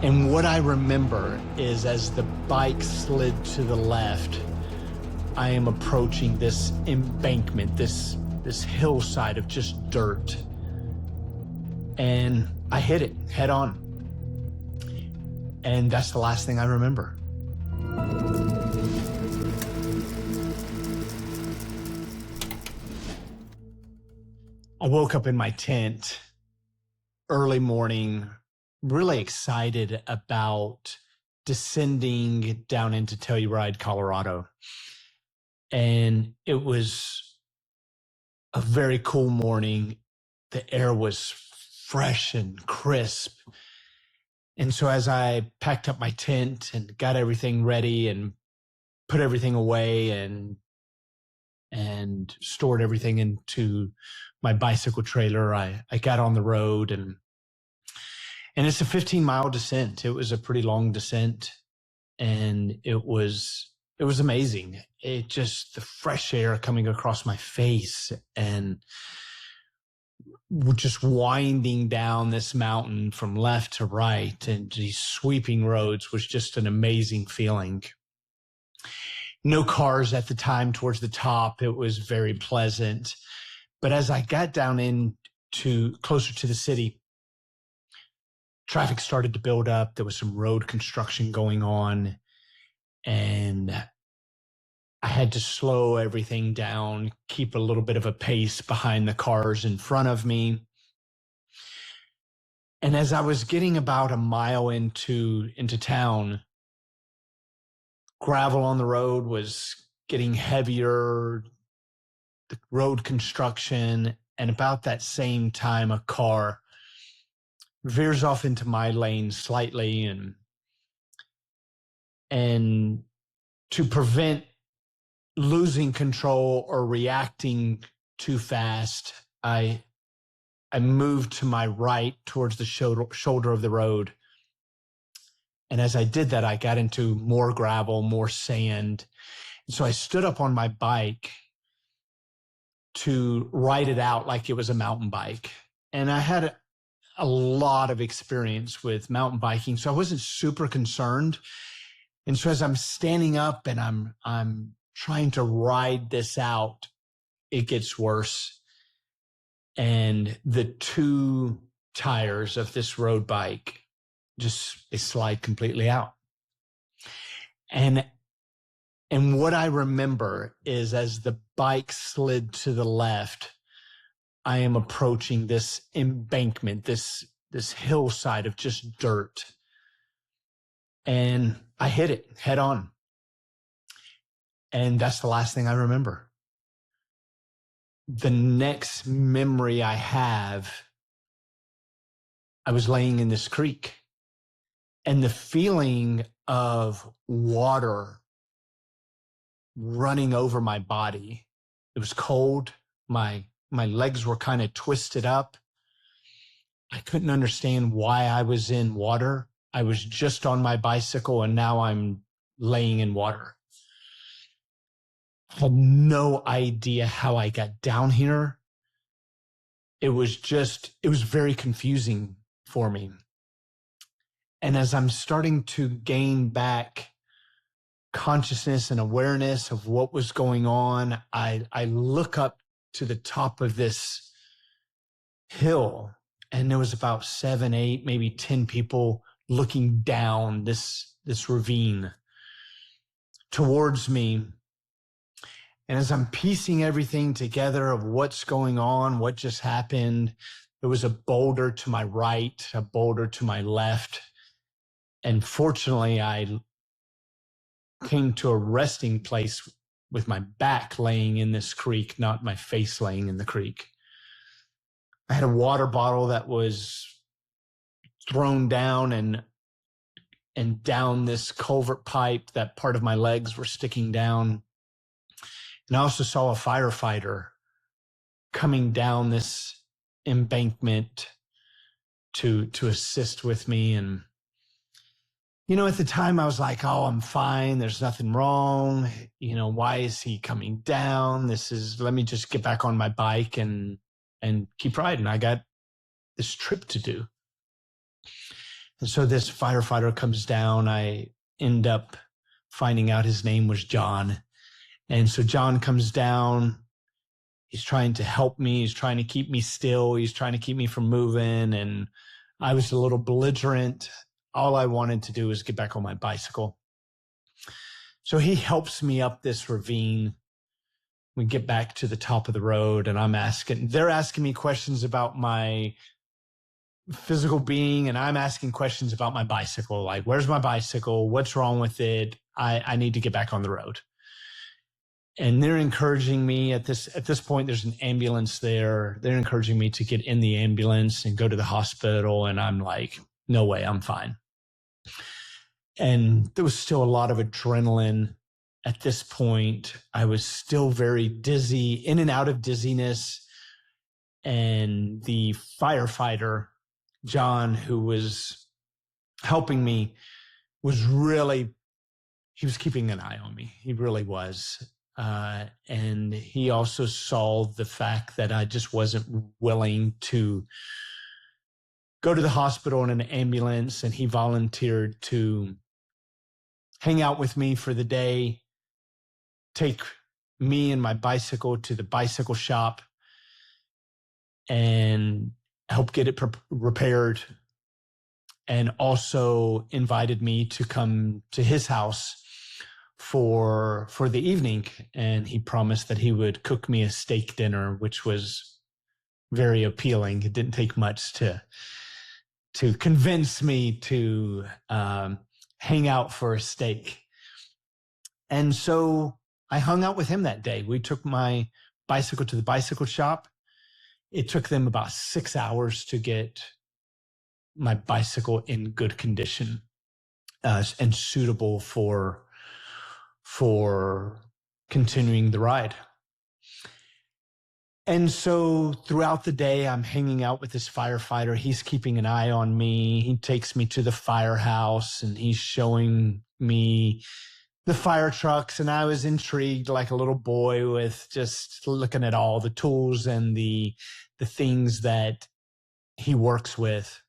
And what I remember is as the bike slid to the left, I am approaching this embankment, this hillside of just dirt. And I hit it head on. And that's the last thing I remember. I woke up in my tent early morning, really excited about descending down into Telluride, Colorado. And it was a very cool morning. The air was fresh and crisp. And so as I packed up my tent and got everything ready and put everything away and stored everything into my bicycle trailer, I got on the road and it's a 15-mile descent. It was a pretty long descent, and it was amazing. It just, the fresh air coming across my face and just winding down this mountain from left to right and these sweeping roads was just an amazing feeling. No cars at the time towards the top. It was very pleasant. But as I got down into closer to the city, traffic started to build up. There was some road construction going on, and I had to slow everything down, keep a little bit of a pace behind the cars in front of me. And as I was getting about a mile into town, gravel on the road was getting heavier, the road construction, and about that same time, a car veers off into my lane slightly, and to prevent losing control or reacting too fast, I moved to my right towards the shoulder of the road. And as I did that, I got into more gravel, more sand. And so I stood up on my bike to ride it out like it was a mountain bike. And I had a lot of experience with mountain biking, so I wasn't super concerned. And so as I'm standing up and I'm trying to ride this out, it gets worse. And the two tires of this road bike they slide completely out. And what I remember is as the bike slid to the left, I am approaching this embankment, this hillside of just dirt. And I hit it head on. And that's the last thing I remember. The next memory I have, I was laying in this creek, and the feeling of water running over my body. It was cold. My legs were kind of twisted up. I couldn't understand why I was in water. I was just on my bicycle, and now I'm laying in water. I had no idea how I got down here. It was very confusing for me. And as I'm starting to gain back consciousness and awareness of what was going on, I look up to the top of this hill, and there was about 7, 8, maybe 10 people looking down this ravine towards me. And as I'm piecing everything together of what's going on, what just happened, there was a boulder to my right, a boulder to my left. And fortunately, I came to a resting place with my back laying in this creek, not my face laying in the creek. I had a water bottle that was thrown down and down this culvert pipe that part of my legs were sticking down. And I also saw a firefighter coming down this embankment to assist with me. And at the time I was like, oh, I'm fine. There's nothing wrong. Why is he coming down? Let me just get back on my bike and keep riding. I got this trip to do. So this firefighter comes down. I end up finding out his name was John. And so John comes down. He's trying to help me. He's trying to keep me still. He's trying to keep me from moving. And I was a little belligerent. All I wanted to do was get back on my bicycle. So he helps me up this ravine. We get back to the top of the road, and they're asking me questions about my physical being, and I'm asking questions about my bicycle. Like, where's my bicycle? What's wrong with it? I need to get back on the road. And they're encouraging me at this point. There's an ambulance there. They're encouraging me to get in the ambulance and go to the hospital. And I'm like, no way, I'm fine. And there was still a lot of adrenaline at this point. I was still very dizzy, in and out of dizziness. And the firefighter, John, who was helping me, he was keeping an eye on me. He really was. And he also saw the fact that I just wasn't willing to go to the hospital in an ambulance, and he volunteered to hang out with me for the day, take me and my bicycle to the bicycle shop, and help get it repaired, and also invited me to come to his house for the evening. And he promised that he would cook me a steak dinner, which was very appealing. It didn't take much to convince me to hang out for a steak. And so I hung out with him that day. We took my bicycle to the bicycle shop. It took them about 6 hours to get my bicycle in good condition and suitable for continuing the ride. And so throughout the day, I'm hanging out with this firefighter. He's keeping an eye on me. He takes me to the firehouse, and he's showing me the fire trucks. And I was intrigued like a little boy with just looking at all the tools and the things that he works with.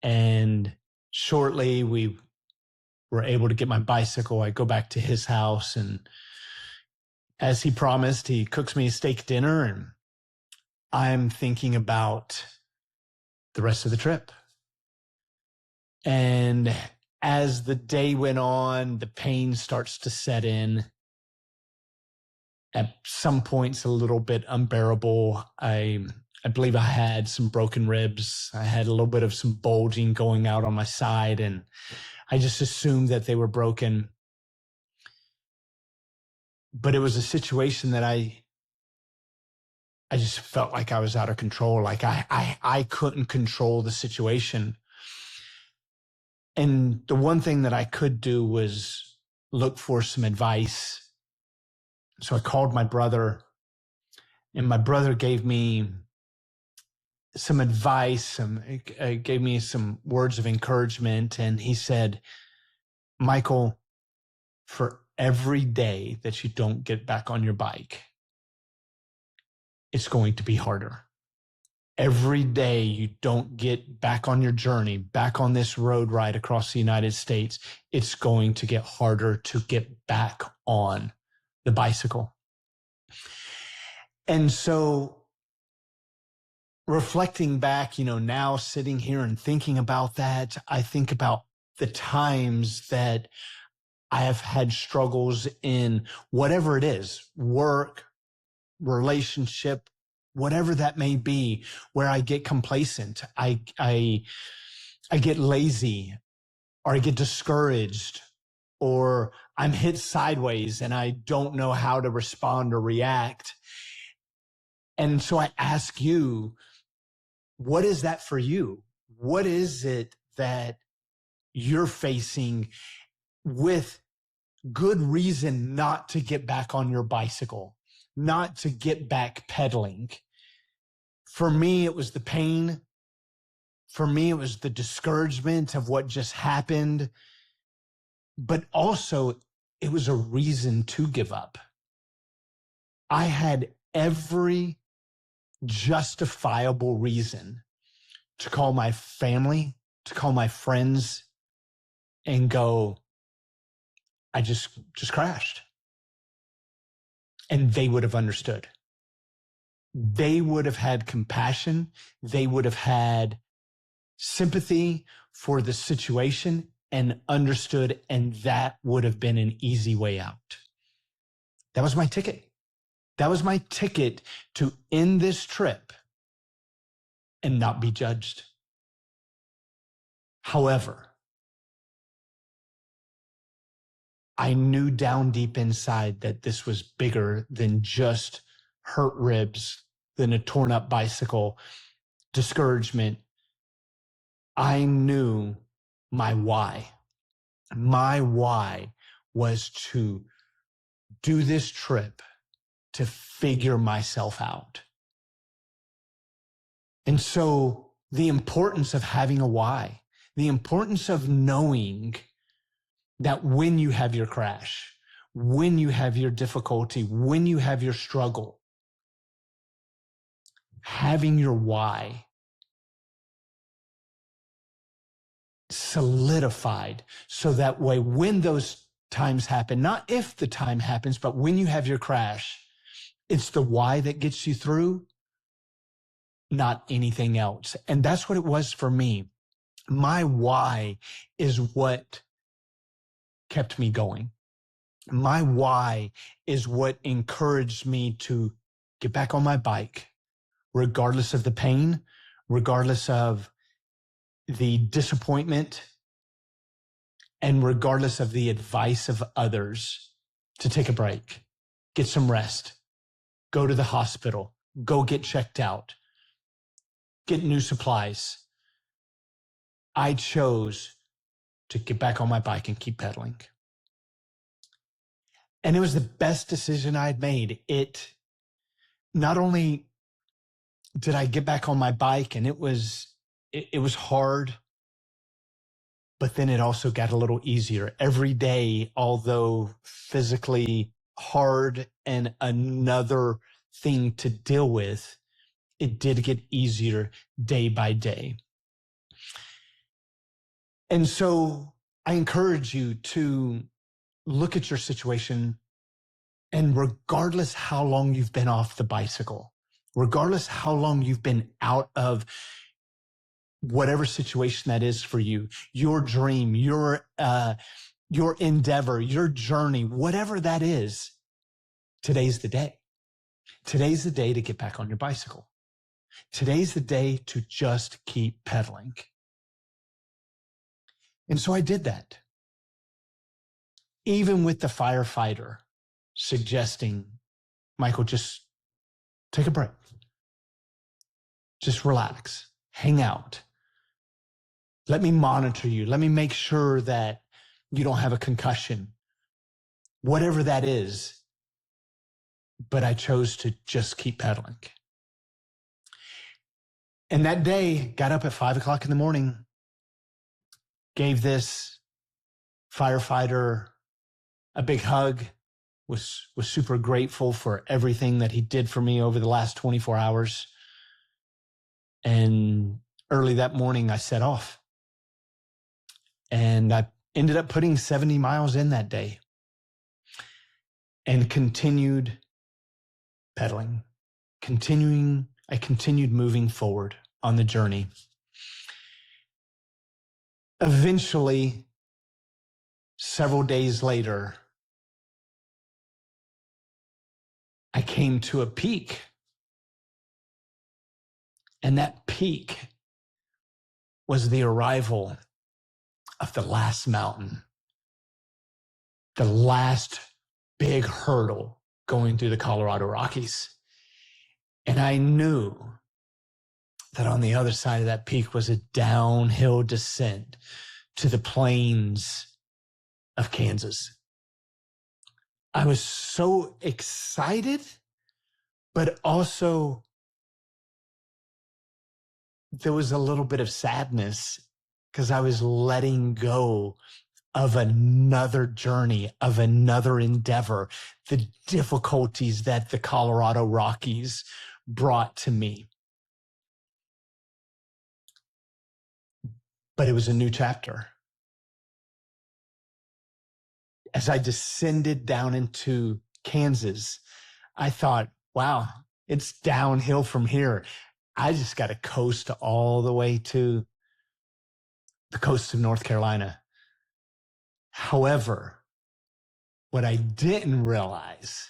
And shortly we were able to get my bicycle. I go back to his house, and as he promised, he cooks me a steak dinner, and I'm thinking about the rest of the trip. And as the day went on, the pain starts to set in. At some points, a little bit unbearable. I believe I had some broken ribs. I had a little bit of some bulging going out on my side, and I just assumed that they were broken. But it was a situation that I just felt like I was out of control. Like I couldn't control the situation. And the one thing that I could do was look for some advice. So I called my brother, and my brother gave me some advice, gave me some words of encouragement. And he said, Michael, for every day that you don't get back on your bike, it's going to be harder. Every day you don't get back on your journey, back on this road ride across the United States, it's going to get harder to get back on the bicycle. And so reflecting back, now sitting here and thinking about that, I think about the times that I have had struggles in whatever it is, work, relationship, whatever that may be, where I get complacent, I get lazy, or I get discouraged, or I'm hit sideways and I don't know how to respond or react. And so I ask you, what is that for you? What is it that you're facing with good reason not to get back on your bicycle, not to get back pedaling? For me, it was the pain. For me, it was the discouragement of what just happened. But also, it was a reason to give up. I had every justifiable reason to call my family, to call my friends and go, I just crashed. And they would have understood. They would have had compassion. They would have had sympathy for the situation and understood, and that would have been an easy way out. That was my ticket. That was my ticket to end this trip and not be judged. However, I knew down deep inside that this was bigger than just hurt ribs, than a torn up bicycle, discouragement. I knew my why. My why was to do this trip to figure myself out. And so the importance of having a why, the importance of knowing that when you have your crash, when you have your difficulty, when you have your struggle, having your why solidified so that way when those times happen, not if the time happens, but when you have your crash, it's the why that gets you through, not anything else. And that's what it was for me. My why is what kept me going. My why is what encouraged me to get back on my bike, regardless of the pain, regardless of the disappointment, and regardless of the advice of others, to take a break, get some rest, go to the hospital, go get checked out, get new supplies. I chose to get back on my bike and keep pedaling. And it was the best decision I'd made. It not only did I get back on my bike, and it was hard, but then it also got a little easier. Every day, although physically hard and another thing to deal with, it did get easier day by day. And so I encourage you to look at your situation, and regardless how long you've been off the bicycle, regardless how long you've been out of whatever situation that is for you, your dream, your endeavor, your journey, whatever that is, today's the day. Today's the day to get back on your bicycle. Today's the day to just keep pedaling. And so I did that. Even with the firefighter suggesting, Michael, just take a break. Just relax, hang out. Let me monitor you. Let me make sure that you don't have a concussion, whatever that is. But I chose to just keep pedaling. And that day, got up at 5 o'clock in the morning, gave this firefighter a big hug, was super grateful for everything that he did for me over the last 24 hours. And early that morning, I set off. And I ended up putting 70 miles in that day and continued pedaling, I continued moving forward on the journey. Eventually, several days later, I came to a peak. And that peak was the arrival of the last mountain, the last big hurdle going through the Colorado Rockies. And I knew that on the other side of that peak was a downhill descent to the plains of Kansas. I was so excited, but also there was a little bit of sadness because I was letting go of another journey, of another endeavor, the difficulties that the Colorado Rockies brought to me. but it was a new chapter. As I descended down into Kansas, I thought, wow, it's downhill from here. I just got to coast all the way to the coast of North Carolina. However, what I didn't realize,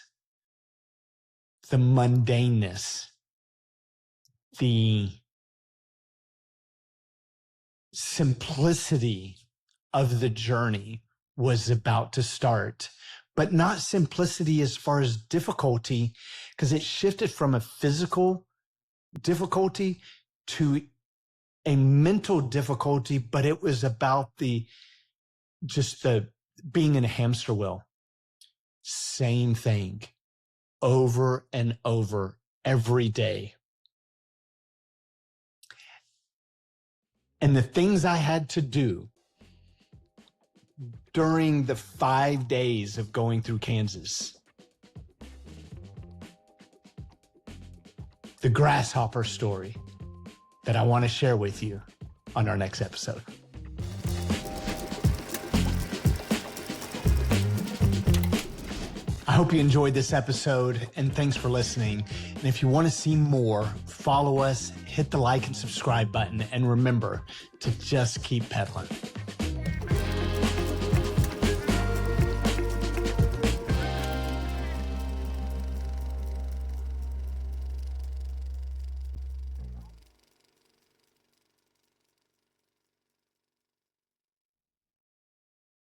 the mundaneness, the simplicity of the journey was about to start, but not simplicity as far as difficulty, because it shifted from a physical difficulty to a mental difficulty, but it was about the being in a hamster wheel. Same thing over and over every day. And the things I had to do during the 5 days of going through Kansas. The grasshopper story that I want to share with you on our next episode. I hope you enjoyed this episode, and thanks for listening. And if you want to see more, follow us, hit the like and subscribe button, and remember to just keep pedaling.